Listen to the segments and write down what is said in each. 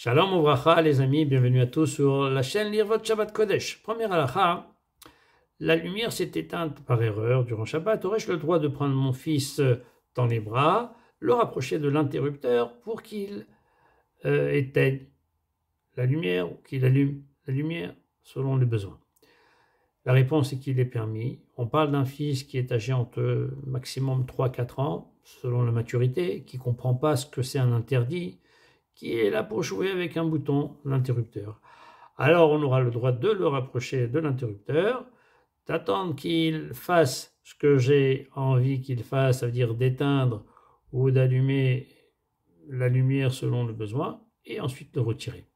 Shalom Ouvracha, les amis, bienvenue à tous sur la chaîne Lirvot Shabbat Kodesh. Première halakha, la lumière s'est éteinte par erreur durant Shabbat. Aurais-je le droit de prendre mon fils dans les bras, le rapprocher de l'interrupteur pour qu'il éteigne la lumière ou qu'il allume la lumière selon les besoins? La réponse est qu'il est permis. On parle d'un fils qui est âgé entre maximum 3-4 ans, selon la maturité, qui ne comprend pas ce que c'est un interdit, qui est là pour jouer avec un bouton, l'interrupteur. Alors on aura le droit de le rapprocher de l'interrupteur, d'attendre qu'il fasse ce que j'ai envie qu'il fasse, ça veut dire d'éteindre ou d'allumer la lumière selon le besoin, et ensuite de retirer.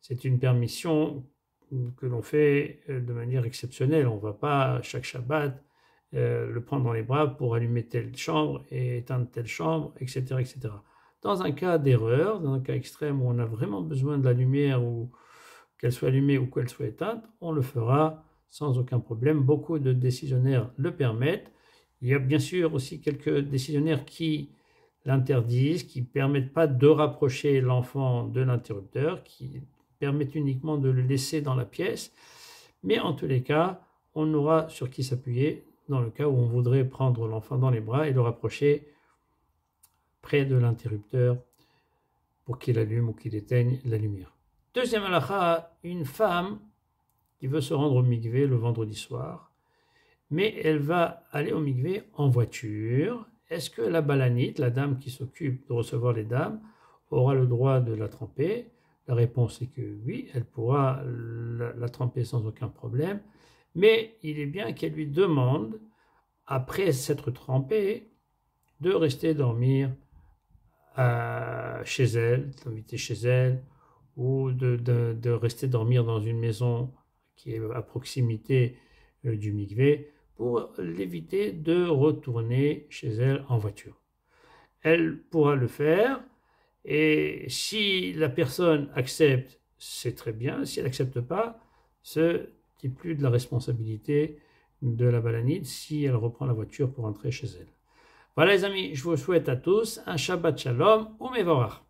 C'est une permission que l'on fait de manière exceptionnelle. On ne va pas chaque Shabbat le prendre dans les bras pour allumer telle chambre et éteindre telle chambre, etc., etc. Dans un cas d'erreur, dans un cas extrême où on a vraiment besoin de la lumière, ou qu'elle soit allumée ou qu'elle soit éteinte, on le fera sans aucun problème. Beaucoup de décisionnaires le permettent. Il y a bien sûr aussi quelques décisionnaires qui l'interdisent, qui ne permettent pas de rapprocher l'enfant de l'interrupteur, qui permettent uniquement de le laisser dans la pièce. Mais en tous les cas, on aura sur qui s'appuyer dans le cas où on voudrait prendre l'enfant dans les bras et le rapprocher près de l'interrupteur pour qu'il allume ou qu'il éteigne la lumière. Deuxième halakha, une femme qui veut se rendre au mikvé le vendredi soir, mais elle va aller au mikvé en voiture. Est-ce que la balanite, la dame qui s'occupe de recevoir les dames, aura le droit de la tremper? La réponse est que oui, elle pourra la tremper sans aucun problème, mais il est bien qu'elle lui demande, après s'être trempée, de rester dormir chez elle, d'inviter chez elle, ou de rester dormir dans une maison qui est à proximité du mikvé, pour l'éviter de retourner chez elle en voiture. Elle pourra le faire, et si la personne accepte, c'est très bien. Si elle n'accepte pas, ce n'est plus de la responsabilité de la balanite si elle reprend la voiture pour rentrer chez elle. Voilà les amis, je vous souhaite à tous un Shabbat Shalom ou Mevorach.